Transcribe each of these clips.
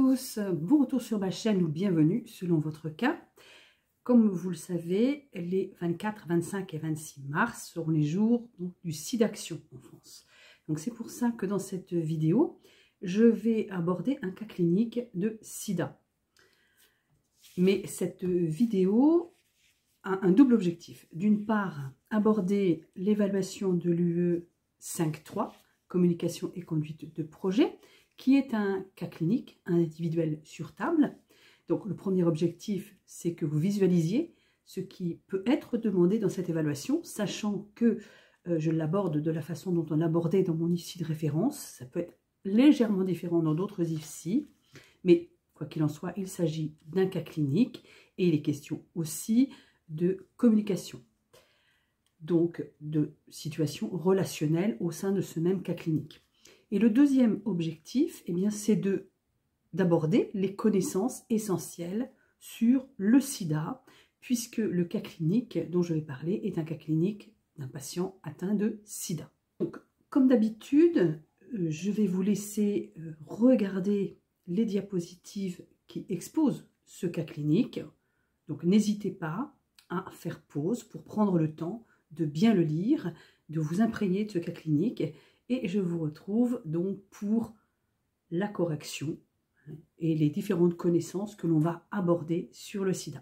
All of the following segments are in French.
tous, bon retour sur ma chaîne ou bienvenue selon votre cas. Comme vous le savez, les 24, 25 et 26 mars seront les jours du SIDAction en France. Donc c'est pour ça que dans cette vidéo, je vais aborder un cas clinique de SIDA. Mais cette vidéo a un double objectif. D'une part, aborder l'évaluation de l'UE 5.3, communication et conduite de projet, qui est un cas clinique individuel sur table. Donc le premier objectif, c'est que vous visualisiez ce qui peut être demandé dans cette évaluation, sachant que je l'aborde de la façon dont on l'abordait dans mon IFSI de référence. Ça peut être légèrement différent dans d'autres IFSI, mais quoi qu'il en soit, il s'agit d'un cas clinique et il est question aussi de communication, donc de situation relationnelle au sein de ce même cas clinique. Et le deuxième objectif, eh bien, c'est d'aborder les connaissances essentielles sur le sida, puisque le cas clinique dont je vais parler est un cas clinique d'un patient atteint de sida. Donc, comme d'habitude, je vais vous laisser regarder les diapositives qui exposent ce cas clinique. Donc, n'hésitez pas à faire pause pour prendre le temps de bien le lire, de vous imprégner de ce cas clinique. Et je vous retrouve donc pour la correction et les différentes connaissances que l'on va aborder sur le sida.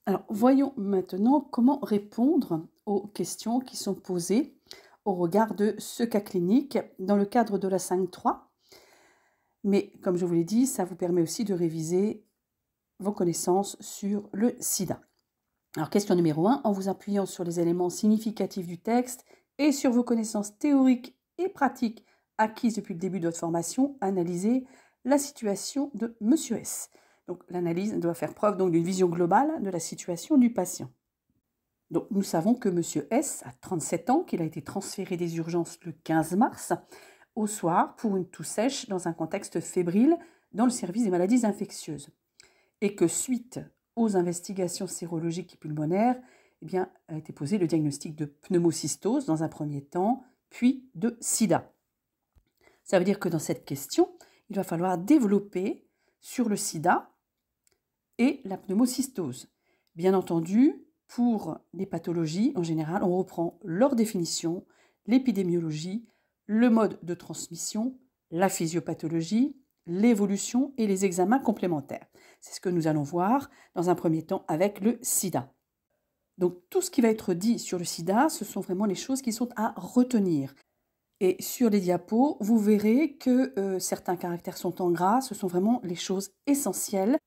Alors, voyons maintenant comment répondre aux questions qui sont posées au regard de ce cas clinique dans le cadre de la 5.3. Mais comme je vous l'ai dit, ça vous permet aussi de réviser vos connaissances sur le sida. Alors, question numéro 1, en vous appuyant sur les éléments significatifs du texte et sur vos connaissances théoriques et pratiques acquises depuis le début de votre formation, analysez la situation de Monsieur S. Donc, l'analyse doit faire preuve d'une vision globale de la situation du patient. Donc, nous savons que Monsieur S a 37 ans, qu'il a été transféré des urgences le 15 mars au soir pour une toux sèche dans un contexte fébrile dans le service des maladies infectieuses. Et que suite aux investigations sérologiques et pulmonaires, eh bien, a été posé le diagnostic de pneumocystose dans un premier temps, puis de sida. Ça veut dire que dans cette question, il va falloir développer sur le sida et la pneumocystose. Bien entendu, pour les pathologies, en général, on reprend leur définition, l'épidémiologie, le mode de transmission, la physiopathologie, l'évolution et les examens complémentaires. C'est ce que nous allons voir dans un premier temps avec le sida. Donc tout ce qui va être dit sur le sida, ce sont vraiment les choses qui sont à retenir. Et sur les diapos, vous verrez que certains caractères sont en gras, ce sont vraiment les choses essentielles.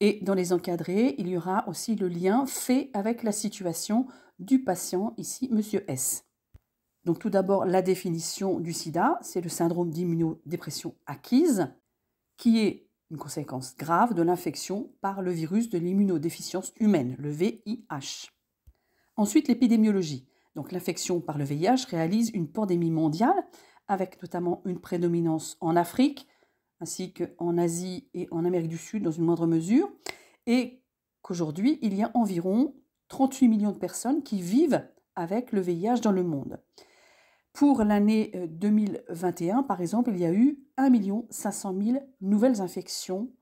Et dans les encadrés, il y aura aussi le lien fait avec la situation du patient, ici, Monsieur S. Donc tout d'abord, la définition du sida, c'est le syndrome d'immunodépression acquise, qui est une conséquence grave de l'infection par le virus de l'immunodéficience humaine, le VIH. Ensuite, l'épidémiologie. Donc l'infection par le VIH réalise une pandémie mondiale, avec notamment une prédominance en Afrique, ainsi qu'en Asie et en Amérique du Sud dans une moindre mesure, et qu'aujourd'hui, il y a environ 38 millions de personnes qui vivent avec le VIH dans le monde. Pour l'année 2021, par exemple, il y a eu 1 500 000 nouvelles infections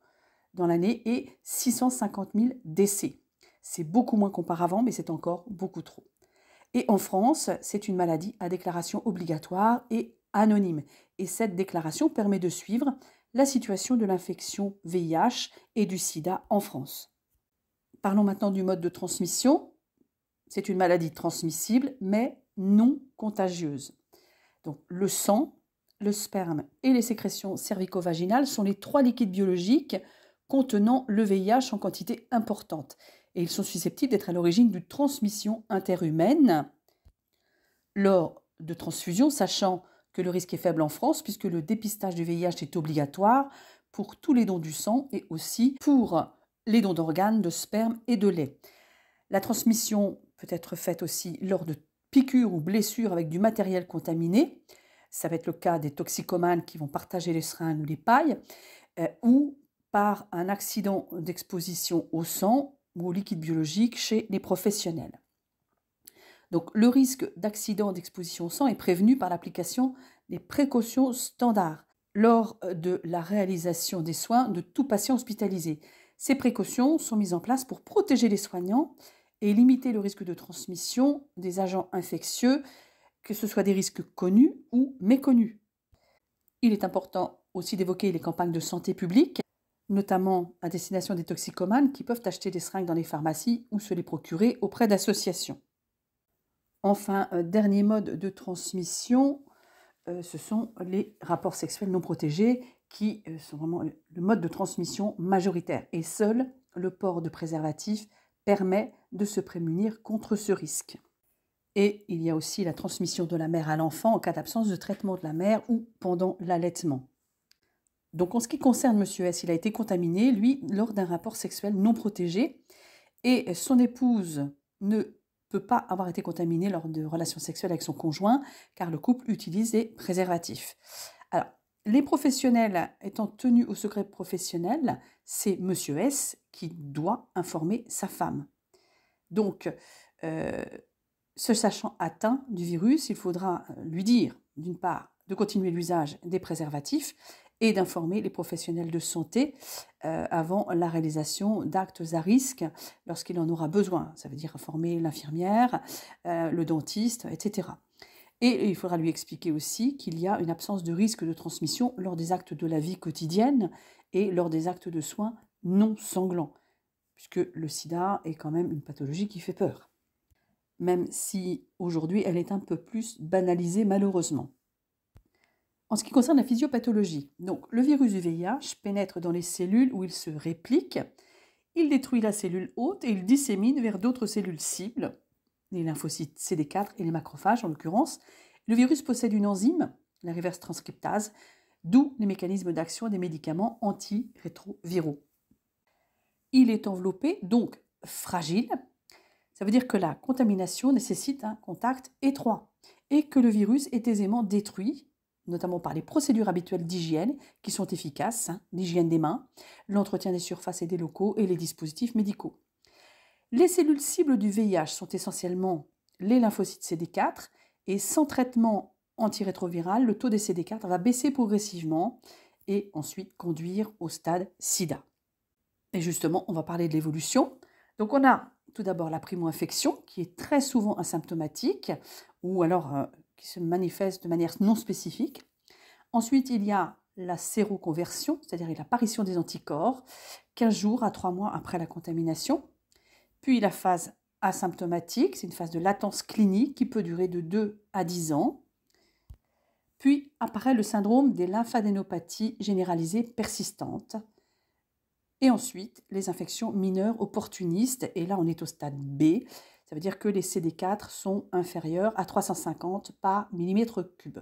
dans l'année et 650 000 décès. C'est beaucoup moins qu'auparavant, mais c'est encore beaucoup trop. Et en France, c'est une maladie à déclaration obligatoire et anonyme. Et cette déclaration permet de suivre la situation de l'infection VIH et du sida en France. Parlons maintenant du mode de transmission. C'est une maladie transmissible, mais non contagieuse. Donc, le sang, le sperme et les sécrétions cervico-vaginales sont les 3 liquides biologiques contenant le VIH en quantité importante. Et ils sont susceptibles d'être à l'origine d'une transmission interhumaine lors de transfusion, sachant que le risque est faible en France puisque le dépistage du VIH est obligatoire pour tous les dons du sang et aussi pour les dons d'organes, de sperme et de lait. La transmission peut être faite aussi lors de piqûres ou blessures avec du matériel contaminé. Ça va être le cas des toxicomanes qui vont partager les seringues ou les pailles, ou par un accident d'exposition au sang ou au liquide biologique chez les professionnels. Donc, le risque d'accident d'exposition au sang est prévenu par l'application des précautions standards lors de la réalisation des soins de tout patient hospitalisé. Ces précautions sont mises en place pour protéger les soignants et limiter le risque de transmission des agents infectieux, que ce soit des risques connus ou méconnus. Il est important aussi d'évoquer les campagnes de santé publique, notamment à destination des toxicomanes qui peuvent acheter des seringues dans les pharmacies ou se les procurer auprès d'associations. Enfin, dernier mode de transmission, ce sont les rapports sexuels non protégés qui sont vraiment le mode de transmission majoritaire. Et seul le port de préservatif permet de se prémunir contre ce risque. Et il y a aussi la transmission de la mère à l'enfant en cas d'absence de traitement de la mère ou pendant l'allaitement. Donc en ce qui concerne Monsieur S, il a été contaminé, lui, lors d'un rapport sexuel non protégé et son épouse ne peut pas avoir été contaminée lors de relations sexuelles avec son conjoint car le couple utilise des préservatifs. Alors, les professionnels étant tenus au secret professionnel, c'est Monsieur S qui doit informer sa femme. Donc, se sachant atteint du virus, il faudra lui dire, d'une part, de continuer l'usage des préservatifs et d'informer les professionnels de santé avant la réalisation d'actes à risque lorsqu'il en aura besoin. Ça veut dire informer l'infirmière, le dentiste, etc. Et il faudra lui expliquer aussi qu'il y a une absence de risque de transmission lors des actes de la vie quotidienne et lors des actes de soins non sanglants, puisque le sida est quand même une pathologie qui fait peur, même si aujourd'hui elle est un peu plus banalisée malheureusement. En ce qui concerne la physiopathologie, donc le virus du VIH pénètre dans les cellules où il se réplique, il détruit la cellule hôte et il dissémine vers d'autres cellules cibles, les lymphocytes CD4 et les macrophages en l'occurrence. Le virus possède une enzyme, la reverse transcriptase, d'où les mécanismes d'action des médicaments antirétroviraux. Il est enveloppé, donc fragile. Ça veut dire que la contamination nécessite un contact étroit et que le virus est aisément détruit, notamment par les procédures habituelles d'hygiène qui sont efficaces, l'hygiène des mains, l'entretien des surfaces et des locaux et les dispositifs médicaux. Les cellules cibles du VIH sont essentiellement les lymphocytes CD4 et sans traitement antirétroviral, le taux des CD4 va baisser progressivement et ensuite conduire au stade SIDA. Et justement, on va parler de l'évolution. Donc on a tout d'abord la primo-infection qui est très souvent asymptomatique ou alors qui se manifeste de manière non spécifique. Ensuite, il y a la séroconversion, c'est-à-dire l'apparition des anticorps 15 jours à 3 mois après la contamination. Puis la phase asymptomatique, c'est une phase de latence clinique qui peut durer de 2 à 10 ans. Puis apparaît le syndrome des lymphadénopathies généralisées persistantes. Et ensuite, les infections mineures opportunistes. Et là, on est au stade B. Ça veut dire que les CD4 sont inférieurs à 350 par millimètre cube.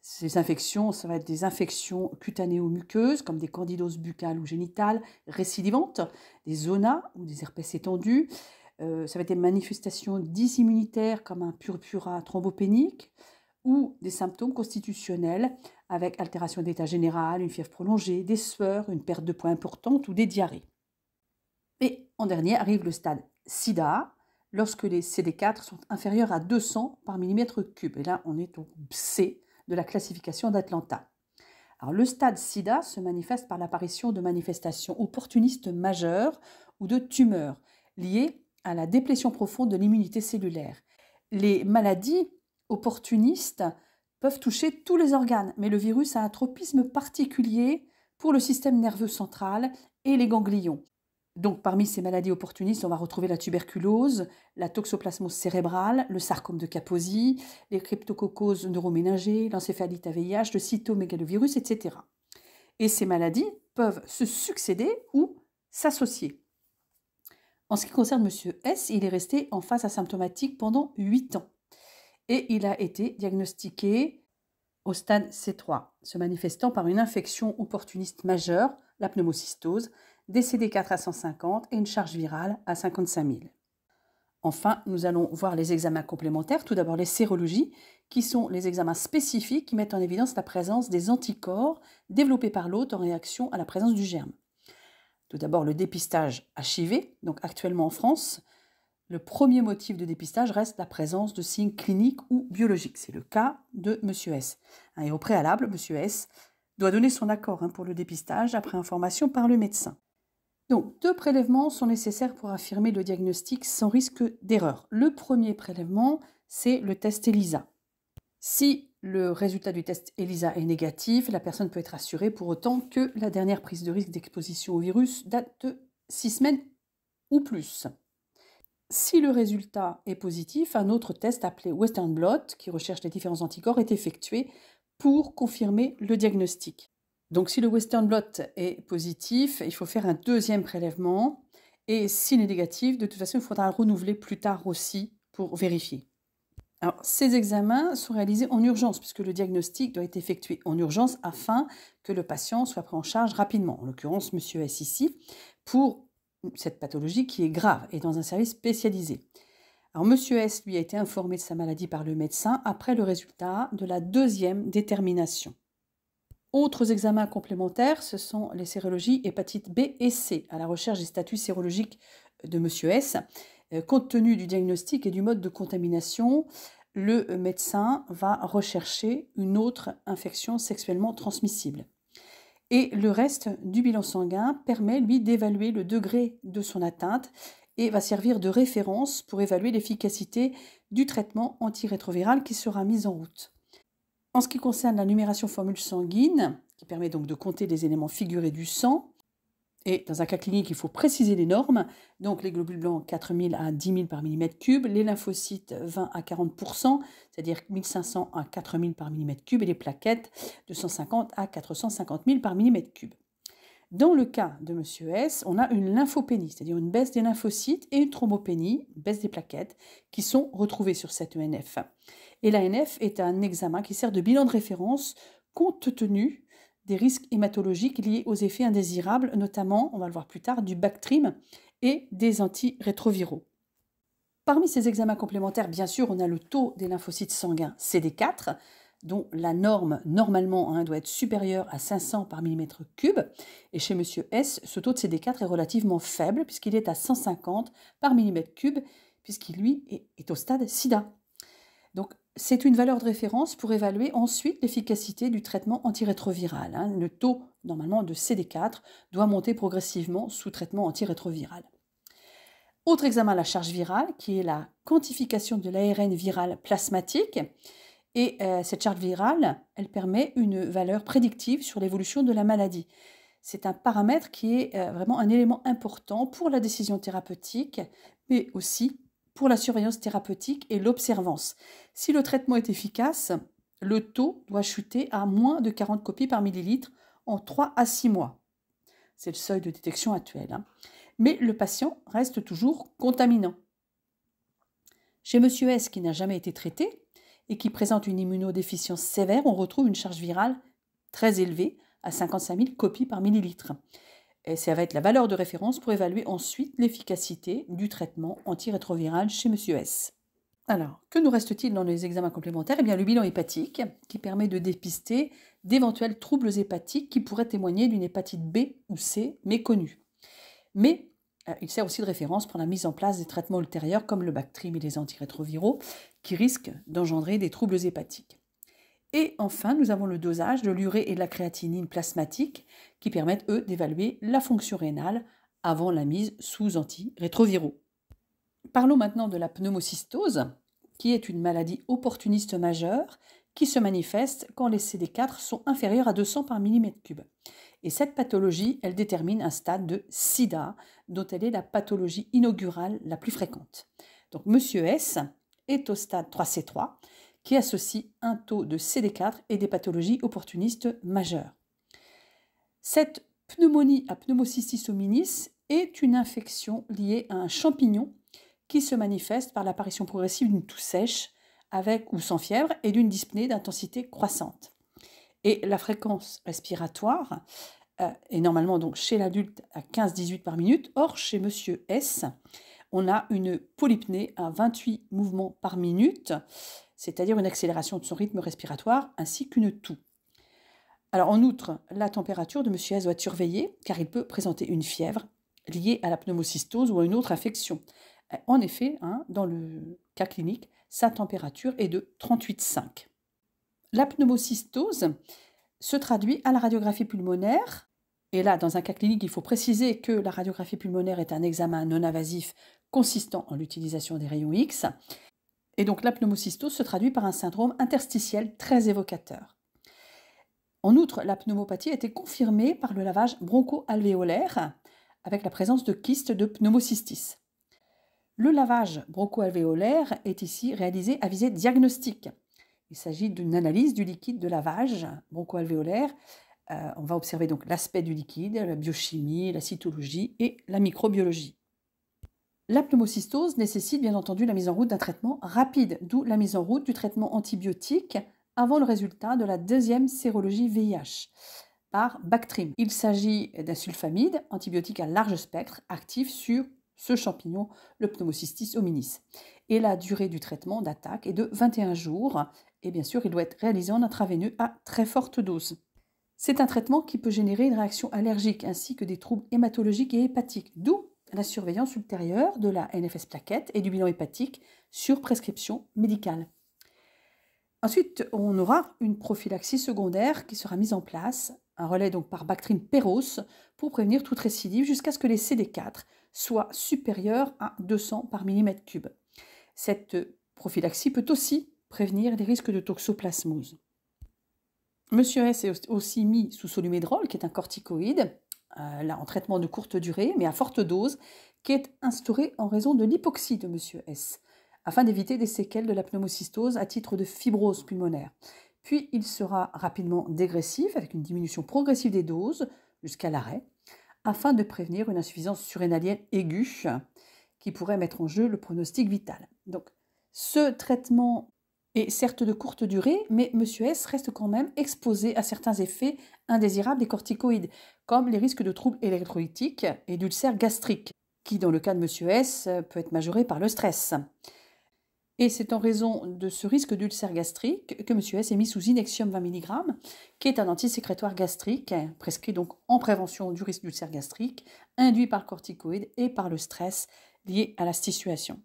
Ces infections, ça va être des infections cutanéo-muqueuses, comme des candidoses buccales ou génitales récidivantes, des zonas ou des herpès étendus. Ça va être des manifestations dysimmunitaires comme un purpura thrombopénique ou des symptômes constitutionnels avec altération d'état général, une fièvre prolongée, des sueurs, une perte de poids importante ou des diarrhées. Et en dernier arrive le stade SIDA, lorsque les CD4 sont inférieurs à 200 par millimètre cube. Et là, on est au C de la classification d'Atlanta. Alors, le stade SIDA se manifeste par l'apparition de manifestations opportunistes majeures ou de tumeurs liées à la déplétion profonde de l'immunité cellulaire. Les maladies opportunistes peuvent toucher tous les organes, mais le virus a un tropisme particulier pour le système nerveux central et les ganglions. Donc parmi ces maladies opportunistes, on va retrouver la tuberculose, la toxoplasmose cérébrale, le sarcome de Kaposi, les cryptococcoses neuroméningées, l'encéphalite à VIH, le cytomégalovirus, etc. Et ces maladies peuvent se succéder ou s'associer. En ce qui concerne M. S, il est resté en phase asymptomatique pendant 8 ans et il a été diagnostiqué au stade C3, se manifestant par une infection opportuniste majeure, la pneumocystose, des CD4 à 150 et une charge virale à 55 000. Enfin, nous allons voir les examens complémentaires. Tout d'abord, les sérologies, qui sont les examens spécifiques qui mettent en évidence la présence des anticorps développés par l'hôte en réaction à la présence du germe. Tout d'abord, le dépistage HIV. Donc actuellement en France, le premier motif de dépistage reste la présence de signes cliniques ou biologiques. C'est le cas de M. S. Et au préalable, M. S doit donner son accord pour le dépistage après information par le médecin. Donc, 2 prélèvements sont nécessaires pour affirmer le diagnostic sans risque d'erreur. Le premier prélèvement, c'est le test ELISA. Si le résultat du test ELISA est négatif, la personne peut être assurée pour autant que la dernière prise de risque d'exposition au virus date de 6 semaines ou plus. Si le résultat est positif, un autre test appelé Western blot, qui recherche les différents anticorps, est effectué pour confirmer le diagnostic. Donc si le Western blot est positif, il faut faire un deuxième prélèvement. Et s'il est négatif, de toute façon, il faudra le renouveler plus tard aussi pour vérifier. Alors, ces examens sont réalisés en urgence, puisque le diagnostic doit être effectué en urgence afin que le patient soit pris en charge rapidement. En l'occurrence, M. S ici, pour cette pathologie qui est grave et dans un service spécialisé. Alors, M. S, lui, a été informé de sa maladie par le médecin après le résultat de la deuxième détermination. Autres examens complémentaires, ce sont les sérologies hépatite B et C, à la recherche des statuts sérologiques de M. S. Compte tenu du diagnostic et du mode de contamination, le médecin va rechercher une autre infection sexuellement transmissible. Et le reste du bilan sanguin permet, lui, d'évaluer le degré de son atteinte et va servir de référence pour évaluer l'efficacité du traitement antirétroviral qui sera mis en route. En ce qui concerne la numération formule sanguine, qui permet donc de compter les éléments figurés du sang, et dans un cas clinique, il faut préciser les normes, donc les globules blancs 4000 à 10 000 par millimètre cube, les lymphocytes 20 à 40%, c'est-à-dire 1500 à 4000 par millimètre cube, et les plaquettes de 150 à 450 000 par millimètre cube. Dans le cas de M. S, on a une lymphopénie, c'est-à-dire une baisse des lymphocytes, et une thrombopénie, une baisse des plaquettes, qui sont retrouvées sur cette ENF. Et l'ANF est un examen qui sert de bilan de référence compte tenu des risques hématologiques liés aux effets indésirables, notamment, on va le voir plus tard, du Bactrim et des antirétroviraux. Parmi ces examens complémentaires, bien sûr, on a le taux des lymphocytes sanguins CD4, dont la norme, normalement, doit être supérieure à 500 par millimètre cube. Et chez M. S, ce taux de CD4 est relativement faible, puisqu'il est à 150 par millimètre cube, puisqu'il, lui, est au stade SIDA. Donc, c'est une valeur de référence pour évaluer ensuite l'efficacité du traitement antirétroviral. Le taux, normalement, de CD4 doit monter progressivement sous traitement antirétroviral. Autre examen, la charge virale, qui est la quantification de l'ARN viral plasmatique. Et cette charge virale, elle permet une valeur prédictive sur l'évolution de la maladie. C'est un paramètre qui est vraiment un élément important pour la décision thérapeutique, mais aussi pour la surveillance thérapeutique et l'observance. Si le traitement est efficace, le taux doit chuter à moins de 40 copies par millilitre en 3 à 6 mois. C'est le seuil de détection actuel. Mais le patient reste toujours contaminant. Chez M. S, qui n'a jamais été traité et qui présente une immunodéficience sévère, on retrouve une charge virale très élevée, à 55 000 copies par millilitre. Et ça va être la valeur de référence pour évaluer ensuite l'efficacité du traitement antirétroviral chez M. S. Alors, que nous reste-t-il dans les examens complémentaires ? Eh bien, le bilan hépatique, qui permet de dépister d'éventuels troubles hépatiques qui pourraient témoigner d'une hépatite B ou C méconnue. Mais il sert aussi de référence pour la mise en place des traitements ultérieurs comme le Bactrim et les antirétroviraux qui risquent d'engendrer des troubles hépatiques. Et enfin, nous avons le dosage de l'urée et de la créatinine plasmatique qui permettent, eux, d'évaluer la fonction rénale avant la mise sous antirétroviraux. Parlons maintenant de la pneumocystose, qui est une maladie opportuniste majeure qui se manifeste quand les CD4 sont inférieurs à 200 par millimètre cube. Et cette pathologie, elle détermine un stade de sida, dont elle est la pathologie inaugurale la plus fréquente. Donc Monsieur S est au stade 3C3, qui associe un taux de CD4 et des pathologies opportunistes majeures. Cette pneumonie à pneumocystis hominis est une infection liée à un champignon qui se manifeste par l'apparition progressive d'une toux sèche avec ou sans fièvre et d'une dyspnée d'intensité croissante. Et la fréquence respiratoire est normalement donc chez l'adulte à 15-18 par minute. Or, chez Monsieur S, on a une polypnée à 28 mouvements par minute, c'est-à-dire une accélération de son rythme respiratoire ainsi qu'une toux. Alors, en outre, la température de Monsieur S doit être surveillée car il peut présenter une fièvre liée à la pneumocystose ou à une autre infection. En effet, dans le cas clinique, sa température est de 38,5. La pneumocystose se traduit à la radiographie pulmonaire. Et là, dans un cas clinique, il faut préciser que la radiographie pulmonaire est un examen non invasif consistant en l'utilisation des rayons X. Et donc la pneumocystose se traduit par un syndrome interstitiel très évocateur. En outre, la pneumopathie a été confirmée par le lavage broncho-alvéolaire avec la présence de kystes de pneumocystis. Le lavage broncho-alvéolaire est ici réalisé à visée diagnostique. Il s'agit d'une analyse du liquide de lavage broncho-alvéolaire. On va observer donc l'aspect du liquide, la biochimie, la cytologie et la microbiologie. La pneumocystose nécessite bien entendu la mise en route d'un traitement rapide, d'où la mise en route du traitement antibiotique avant le résultat de la deuxième sérologie VIH par Bactrim. Il s'agit d'un sulfamide, antibiotique à large spectre, actif sur ce champignon, le pneumocystis hominis. Et la durée du traitement d'attaque est de 21 jours. Et bien sûr, il doit être réalisé en intraveineux à très forte dose. C'est un traitement qui peut générer une réaction allergique ainsi que des troubles hématologiques et hépatiques, d'où la surveillance ultérieure de la NFS plaquette et du bilan hépatique sur prescription médicale. Ensuite, on aura une prophylaxie secondaire qui sera mise en place, un relais donc par Bactrim Peros pour prévenir toute récidive jusqu'à ce que les CD4 soient supérieurs à 200 par millimètre cube. Cette prophylaxie peut aussi prévenir les risques de toxoplasmose. Monsieur S est aussi mis sous Solumédrol, qui est un corticoïde, là en traitement de courte durée, mais à forte dose, qui est instauré en raison de l'hypoxie de Monsieur S, afin d'éviter des séquelles de la pneumocystose à titre de fibrose pulmonaire. Puis il sera rapidement dégressif, avec une diminution progressive des doses, jusqu'à l'arrêt, afin de prévenir une insuffisance surrénalienne aiguë, qui pourrait mettre en jeu le pronostic vital. Donc, ce traitement est certes de courte durée, mais Monsieur S reste quand même exposé à certains effets indésirables des corticoïdes, comme les risques de troubles électrolytiques et d'ulcères gastriques, qui, dans le cas de Monsieur S, peut être majoré par le stress. Et c'est en raison de ce risque d'ulcère gastrique que Monsieur S est mis sous Inexium 20 mg, qui est un antisécrétoire gastrique, prescrit donc en prévention du risque d'ulcère gastrique, induit par le corticoïde et par le stress lié à la situation.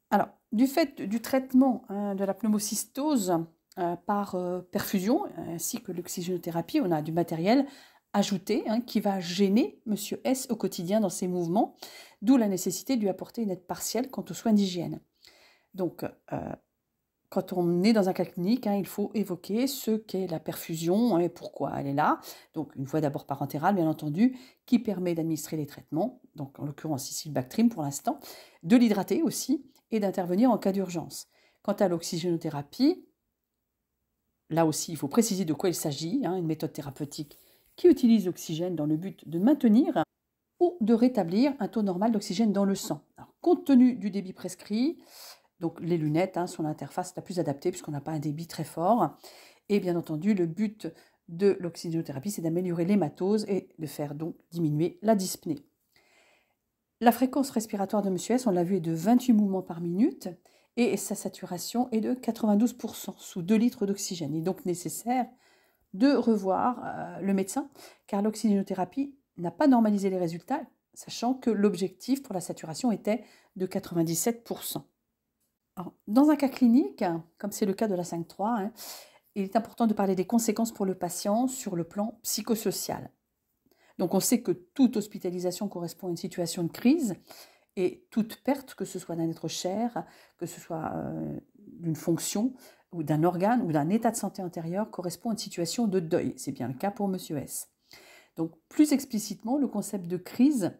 Alors, du fait du traitement de la pneumocystose par perfusion, ainsi que l'oxygénothérapie, on a du matériel ajouté qui va gêner Monsieur S au quotidien dans ses mouvements, d'où la nécessité de lui apporter une aide partielle quant aux soins d'hygiène. Donc, quand on est dans un cas clinique, il faut évoquer ce qu'est la perfusion et pourquoi elle est là. Donc, une voie d'abord parentérale, bien entendu, qui permet d'administrer les traitements, donc en l'occurrence ici le Bactrim pour l'instant, de l'hydrater aussi et d'intervenir en cas d'urgence. Quant à l'oxygénothérapie, là aussi, il faut préciser de quoi il s'agit, une méthode thérapeutique qui utilise l'oxygène dans le but de maintenir ou de rétablir un taux normal d'oxygène dans le sang. Alors, compte tenu du débit prescrit, donc les lunettes sont l'interface la plus adaptée puisqu'on n'a pas un débit très fort. Et bien entendu, le but de l'oxygénothérapie, c'est d'améliorer l'hématose et de faire donc diminuer la dyspnée. La fréquence respiratoire de Monsieur S, on l'a vu, est de 28 mouvements par minute et sa saturation est de 92% sous 2 litres d'oxygène. Il est donc nécessaire de revoir le médecin car l'oxygénothérapie n'a pas normalisé les résultats, sachant que l'objectif pour la saturation était de 97%. Alors, dans un cas clinique, comme c'est le cas de la 5.3, il est important de parler des conséquences pour le patient sur le plan psychosocial. Donc on sait que toute hospitalisation correspond à une situation de crise et toute perte, que ce soit d'un être cher, que ce soit d'une fonction ou d'un organe ou d'un état de santé antérieur, correspond à une situation de deuil. C'est bien le cas pour Monsieur S. Donc, plus explicitement, le concept de crise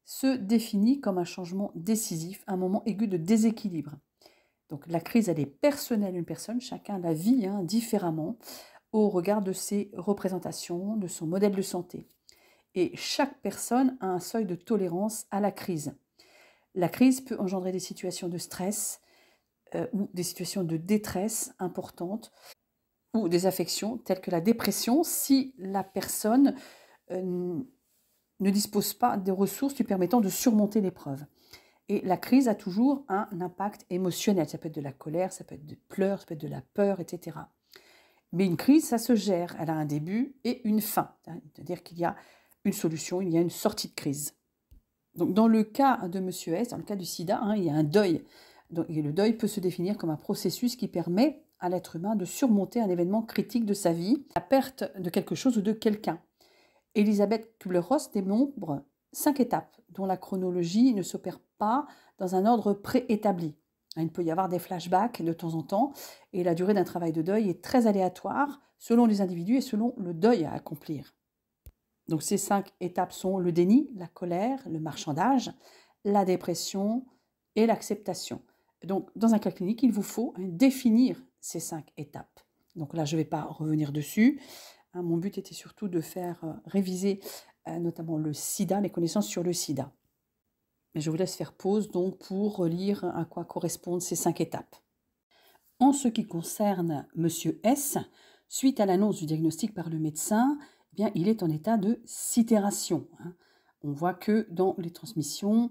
se définit comme un changement décisif, un moment aigu de déséquilibre. Donc, la crise, elle est personnelle d'une personne, chacun la vit différemment au regard de ses représentations, de son modèle de santé. Et chaque personne a un seuil de tolérance à la crise. La crise peut engendrer des situations de stress ou des situations de détresse importantes ou des affections telles que la dépression si la personne ne dispose pas des ressources lui permettant de surmonter l'épreuve. Et la crise a toujours un impact émotionnel. Ça peut être de la colère, ça peut être des pleurs, ça peut être de la peur, etc. Mais une crise, ça se gère. Elle a un début et une fin. C'est-à-dire qu'il y a une solution, il y a une sortie de crise. Donc, dans le cas de M. S, dans le cas du sida, il y a un deuil. Et le deuil peut se définir comme un processus qui permet à l'être humain de surmonter un événement critique de sa vie, la perte de quelque chose ou de quelqu'un. Elisabeth Kübler-Ross dénombre 5 étapes dont la chronologie ne s'opère pas dans un ordre préétabli. Il peut y avoir des flashbacks de temps en temps et la durée d'un travail de deuil est très aléatoire selon les individus et selon le deuil à accomplir. Donc ces 5 étapes sont le déni, la colère, le marchandage, la dépression et l'acceptation. Donc dans un cas clinique, il vous faut définir ces 5 étapes. Donc là, je ne vais pas revenir dessus. Mon but était surtout de faire réviser notamment le sida, les connaissances sur le sida. Mais je vous laisse faire pause donc pour lire à quoi correspondent ces 5 étapes. En ce qui concerne M. S, suite à l'annonce du diagnostic par le médecin, eh bien, il est en état de sidération. On voit que dans les transmissions,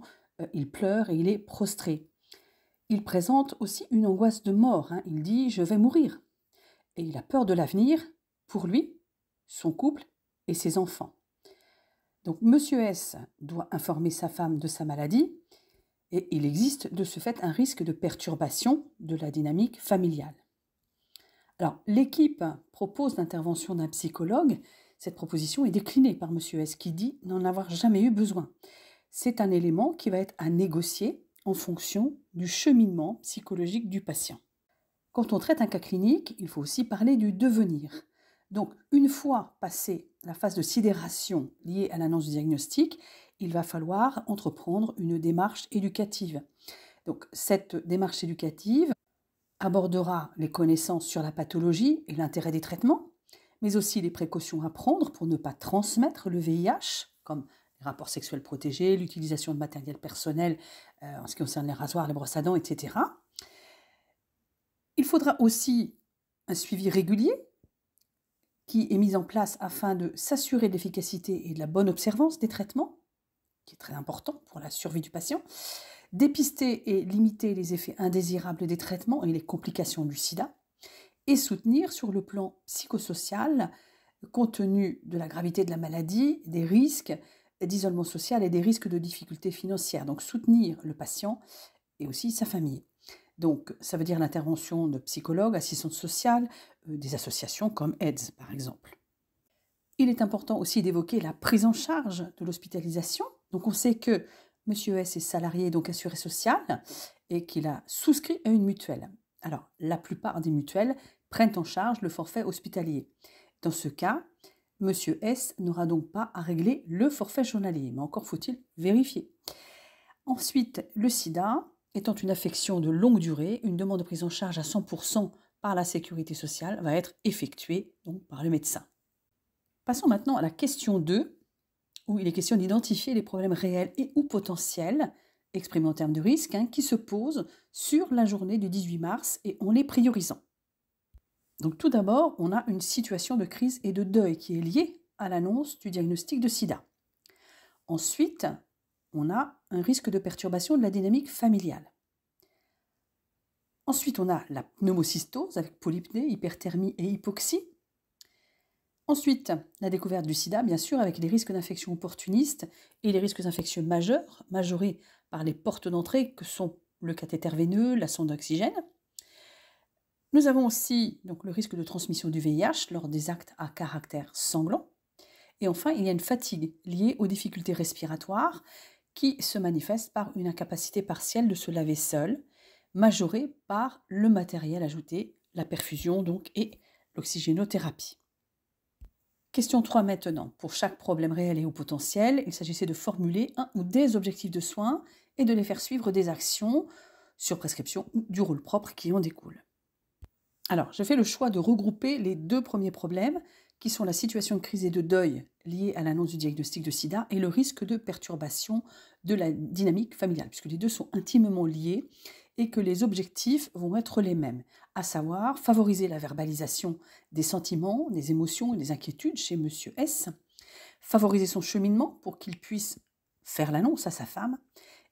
il pleure et il est prostré. Il présente aussi une angoisse de mort. Il dit « je vais mourir ». Et il a peur de l'avenir pour lui, son couple et ses enfants. Donc M. S doit informer sa femme de sa maladie et il existe de ce fait un risque de perturbation de la dynamique familiale. Alors l'équipe propose l'intervention d'un psychologue. Cette proposition est déclinée par M. S qui dit n'en avoir jamais eu besoin. C'est un élément qui va être à négocier en fonction du cheminement psychologique du patient. Quand on traite un cas clinique, il faut aussi parler du devenir. Donc, une fois passée la phase de sidération liée à l'annonce du diagnostic, il va falloir entreprendre une démarche éducative. Donc, cette démarche éducative abordera les connaissances sur la pathologie et l'intérêt des traitements, mais aussi les précautions à prendre pour ne pas transmettre le VIH, comme les rapports sexuels protégés, l'utilisation de matériel personnel en ce qui concerne les rasoirs, les brosses à dents, etc. Il faudra aussi un suivi régulier qui est mis en place afin de s'assurer de l'efficacité et de la bonne observance des traitements, qui est très important pour la survie du patient, dépister et limiter les effets indésirables des traitements et les complications du sida, et soutenir sur le plan psychosocial, compte tenu de la gravité de la maladie, des risques d'isolement social et des risques de difficultés financières. Donc soutenir le patient et aussi sa famille. Donc, ça veut dire l'intervention de psychologues, assistantes sociales, des associations comme AIDS, par exemple. Il est important aussi d'évoquer la prise en charge de l'hospitalisation. Donc, on sait que M. S est salarié, donc assuré social, et qu'il a souscrit à une mutuelle. Alors, la plupart des mutuelles prennent en charge le forfait hospitalier. Dans ce cas, M. S n'aura donc pas à régler le forfait journalier, mais encore faut-il vérifier. Ensuite, le sida étant une affection de longue durée, une demande de prise en charge à 100% par la sécurité sociale va être effectuée donc, par le médecin. Passons maintenant à la question 2, où il est question d'identifier les problèmes réels et ou potentiels, exprimés en termes de risque, qui se posent sur la journée du 18 mars et en les priorisant. Donc tout d'abord, on a une situation de crise et de deuil qui est liée à l'annonce du diagnostic de sida. Ensuite, on a un risque de perturbation de la dynamique familiale. Ensuite, on a la pneumocystose avec polypnée, hyperthermie et hypoxie. Ensuite, la découverte du sida, bien sûr, avec les risques d'infection opportunistes et les risques infectieux majeurs, majorés par les portes d'entrée que sont le cathéter veineux, la sonde d'oxygène. Nous avons aussi donc, le risque de transmission du VIH lors des actes à caractère sanglant. Et enfin, il y a une fatigue liée aux difficultés respiratoires qui se manifeste par une incapacité partielle de se laver seul, majorée par le matériel ajouté, la perfusion donc et l'oxygénothérapie. Question 3 maintenant. Pour chaque problème réel et ou potentiel, il s'agissait de formuler un ou des objectifs de soins et de les faire suivre des actions sur prescription ou du rôle propre qui en découle. Alors, j'ai fait le choix de regrouper les 2 premiers problèmes qui sont la situation de crise et de deuil liée à l'annonce du diagnostic de sida et le risque de perturbation de la dynamique familiale, puisque les deux sont intimement liés et que les objectifs vont être les mêmes, à savoir favoriser la verbalisation des sentiments, des émotions et des inquiétudes chez Monsieur S, favoriser son cheminement pour qu'il puisse faire l'annonce à sa femme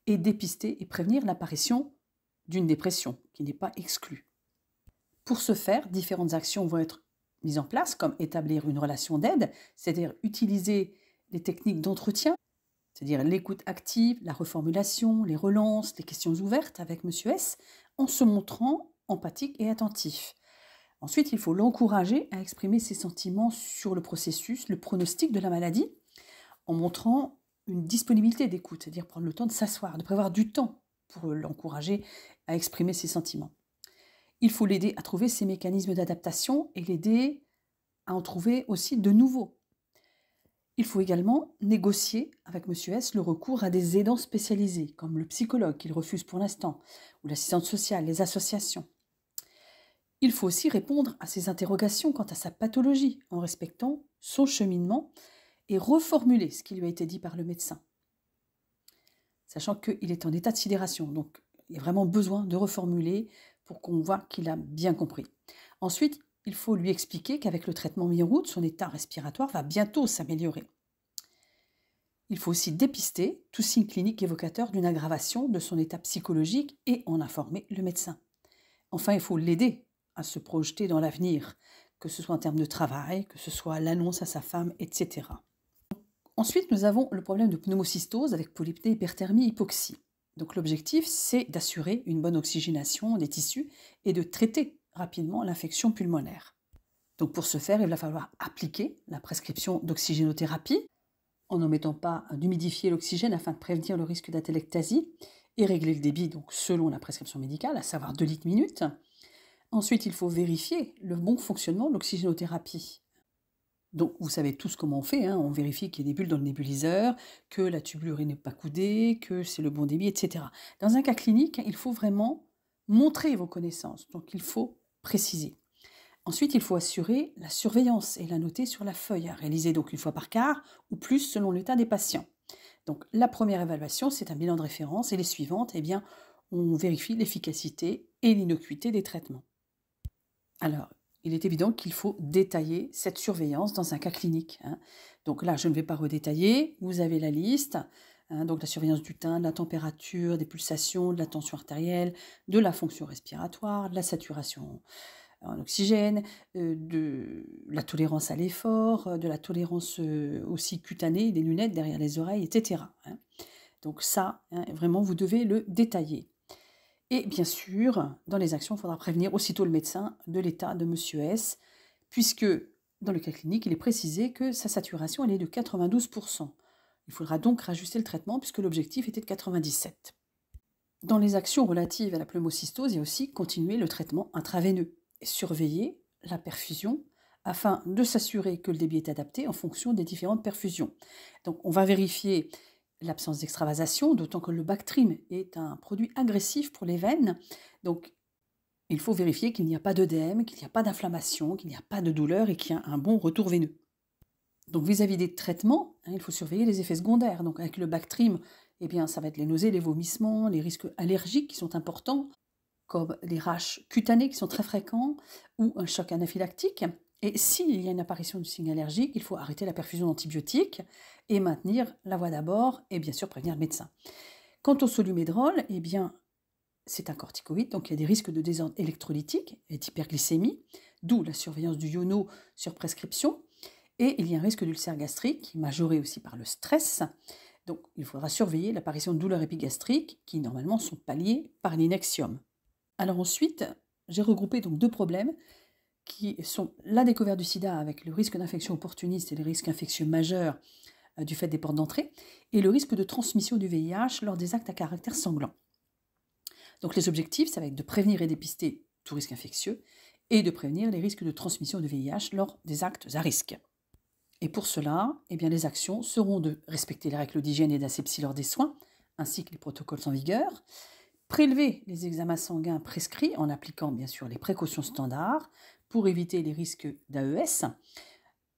et dépister et prévenir l'apparition d'une dépression qui n'est pas exclue. Pour ce faire, différentes actions vont être mises en place, comme établir une relation d'aide, c'est-à-dire utiliser les techniques d'entretien, c'est-à-dire l'écoute active, la reformulation, les relances, les questions ouvertes avec Monsieur S, en se montrant empathique et attentif. Ensuite, il faut l'encourager à exprimer ses sentiments sur le processus, le pronostic de la maladie, en montrant une disponibilité d'écoute, c'est-à-dire prendre le temps de s'asseoir, de prévoir du temps pour l'encourager à exprimer ses sentiments. Il faut l'aider à trouver ses mécanismes d'adaptation et l'aider à en trouver aussi de nouveaux. Il faut également négocier avec Monsieur S le recours à des aidants spécialisés, comme le psychologue qu'il refuse pour l'instant, ou l'assistante sociale, les associations. Il faut aussi répondre à ses interrogations quant à sa pathologie, en respectant son cheminement et reformuler ce qui lui a été dit par le médecin, sachant qu'il est en état de sidération, donc il y a vraiment besoin de reformuler pour qu'on voit qu'il a bien compris. Ensuite, il faut lui expliquer qu'avec le traitement mis en route, son état respiratoire va bientôt s'améliorer. Il faut aussi dépister tout signe clinique évocateur d'une aggravation de son état psychologique et en informer le médecin. Enfin, il faut l'aider à se projeter dans l'avenir, que ce soit en termes de travail, que ce soit l'annonce à sa femme, etc. Ensuite, nous avons le problème de pneumocystose avec polypnée, hyperthermie, hypoxie. Donc l'objectif, c'est d'assurer une bonne oxygénation des tissus et de traiter rapidement l'infection pulmonaire. Donc pour ce faire, il va falloir appliquer la prescription d'oxygénothérapie en n'omettant pas d'humidifier l'oxygène afin de prévenir le risque d'atelectasie et régler le débit donc selon la prescription médicale, à savoir 2 litres minute. Ensuite, il faut vérifier le bon fonctionnement de l'oxygénothérapie. Donc, vous savez tous comment on fait, on vérifie qu'il y a des bulles dans le nébuliseur, que la tubulure n'est pas coudée, que c'est le bon débit, etc. Dans un cas clinique, il faut vraiment montrer vos connaissances, donc il faut préciser. Ensuite, il faut assurer la surveillance et la noter sur la feuille, à réaliser donc 1 fois par quart ou plus selon l'état des patients. Donc, la première évaluation, c'est un bilan de référence et les suivantes, on vérifie l'efficacité et l'innocuité des traitements. Alors, il est évident qu'il faut détailler cette surveillance dans un cas clinique. Donc là, je ne vais pas redétailler, vous avez la liste, donc la surveillance du teint, de la température, des pulsations, de la tension artérielle, de la fonction respiratoire, de la saturation en oxygène, de la tolérance à l'effort, de la tolérance aussi cutanée, des lunettes derrière les oreilles, etc. Donc ça, vraiment, vous devez le détailler. Et bien sûr, dans les actions, il faudra prévenir aussitôt le médecin de l'état de Monsieur S, puisque dans le cas clinique, il est précisé que sa saturation elle est de 92%. Il faudra donc rajuster le traitement puisque l'objectif était de 97%. Dans les actions relatives à la pneumocystose, il y a aussi continuer le traitement intraveineux et surveiller la perfusion afin de s'assurer que le débit est adapté en fonction des différentes perfusions. Donc on va vérifier l'absence d'extravasation, d'autant que le Bactrim est un produit agressif pour les veines. Donc, il faut vérifier qu'il n'y a pas d'œdème, qu'il n'y a pas d'inflammation, qu'il n'y a pas de douleur et qu'il y a un bon retour veineux. Donc, vis-à-vis des traitements, il faut surveiller les effets secondaires. Donc, avec le Bactrim, ça va être les nausées, les vomissements, les risques allergiques qui sont importants, comme les rash cutanées qui sont très fréquents, ou un choc anaphylactique. Et s'il y a une apparition de signe allergique, il faut arrêter la perfusion d'antibiotiques et maintenir la voie d'abord et bien sûr prévenir le médecin. Quant au Solumédrol, c'est un corticoïde, donc il y a des risques de désordre électrolytique et d'hyperglycémie, d'où la surveillance du iono sur prescription. Et il y a un risque d'ulcère gastrique, qui est majoré aussi par le stress. Donc il faudra surveiller l'apparition de douleurs épigastriques qui normalement sont palliées par l'inexium. Alors ensuite, j'ai regroupé donc 2 problèmes qui sont la découverte du sida avec le risque d'infection opportuniste et les risques infectieux majeurs du fait des portes d'entrée, et le risque de transmission du VIH lors des actes à caractère sanglant. Donc les objectifs, ça va être de prévenir et dépister tout risque infectieux et de prévenir les risques de transmission de VIH lors des actes à risque. Et pour cela, eh bien, les actions seront de respecter les règles d'hygiène et d'asepsie lors des soins, ainsi que les protocoles en vigueur, prélever les examens sanguins prescrits en appliquant bien sûr les précautions standards pour éviter les risques d'AES,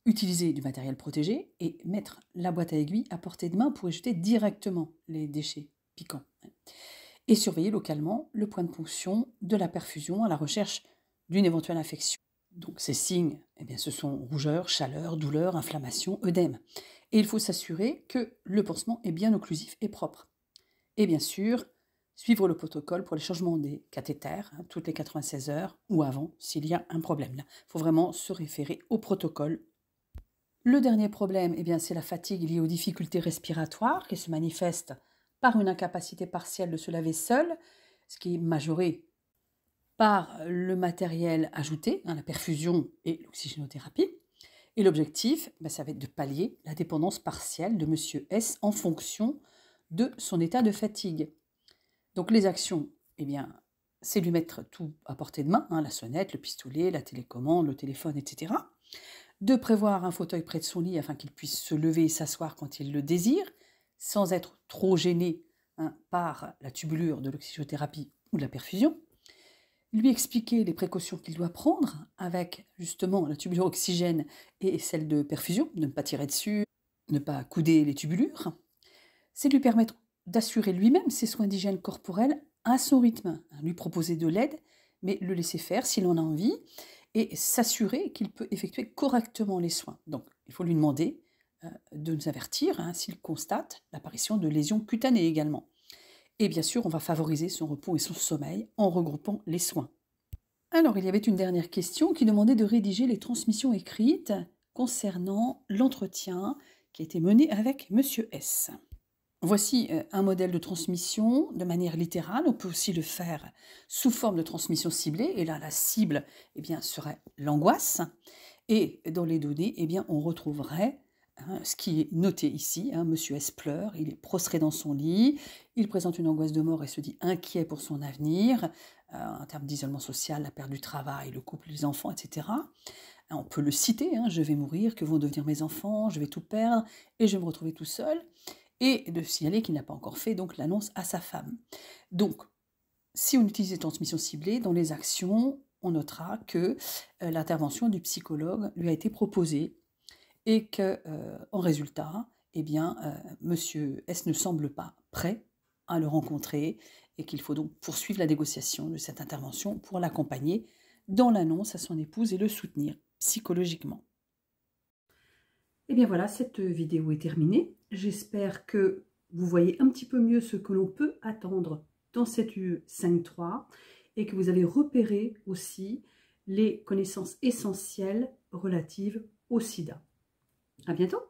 utiliser du matériel protégé et mettre la boîte à aiguilles à portée de main pour éjecter directement les déchets piquants. Et surveiller localement le point de ponction de la perfusion à la recherche d'une éventuelle infection. Donc ces signes, eh bien, ce sont rougeur, chaleur, douleur, inflammation, œdème. Et il faut s'assurer que le pansement est bien occlusif et propre. Et bien sûr, suivre le protocole pour les changements des cathéters, toutes les 96 heures ou avant s'il y a un problème. Il faut vraiment se référer au protocole. Le dernier problème, eh bien, c'est la fatigue liée aux difficultés respiratoires qui se manifeste par une incapacité partielle de se laver seul, ce qui est majoré par le matériel ajouté, la perfusion et l'oxygénothérapie. Et l'objectif, ça va être de pallier la dépendance partielle de M. S en fonction de son état de fatigue. Donc les actions, eh bien, c'est lui mettre tout à portée de main, la sonnette, le pistolet, la télécommande, le téléphone, etc. De prévoir un fauteuil près de son lit afin qu'il puisse se lever et s'asseoir quand il le désire, sans être trop gêné par la tubulure de l'oxygénothérapie ou de la perfusion. Lui expliquer les précautions qu'il doit prendre avec justement la tubulure oxygène et celle de perfusion, ne pas tirer dessus, ne pas couder les tubulures. C'est lui permettre d'assurer lui-même ses soins d'hygiène corporelle à son rythme, lui proposer de l'aide, mais le laisser faire s'il en a envie, et s'assurer qu'il peut effectuer correctement les soins. Donc, il faut lui demander de nous avertir s'il constate l'apparition de lésions cutanées également. Et bien sûr, on va favoriser son repos et son sommeil en regroupant les soins. Alors, il y avait une dernière question qui demandait de rédiger les transmissions écrites concernant l'entretien qui a été mené avec Monsieur S. Voici un modèle de transmission de manière littérale. On peut aussi le faire sous forme de transmission ciblée. Et là, la cible serait l'angoisse. Et dans les données, on retrouverait ce qui est noté ici. Monsieur S pleure, il est prostré dans son lit, il présente une angoisse de mort et se dit inquiet pour son avenir, en termes d'isolement social, la perte du travail, le couple, les enfants, etc. On peut le citer, je vais mourir, que vont devenir mes enfants, je vais tout perdre et je vais me retrouver tout seul. Et de signaler qu'il n'a pas encore fait donc l'annonce à sa femme. Donc, si on utilise les transmissions ciblées, dans les actions, on notera que l'intervention du psychologue lui a été proposée et que, en résultat, Monsieur S ne semble pas prêt à le rencontrer et qu'il faut donc poursuivre la négociation de cette intervention pour l'accompagner dans l'annonce à son épouse et le soutenir psychologiquement. Et bien voilà, cette vidéo est terminée. J'espère que vous voyez un petit peu mieux ce que l'on peut attendre dans cette UE 5.3 et que vous avez repéré aussi les connaissances essentielles relatives au sida. À bientôt!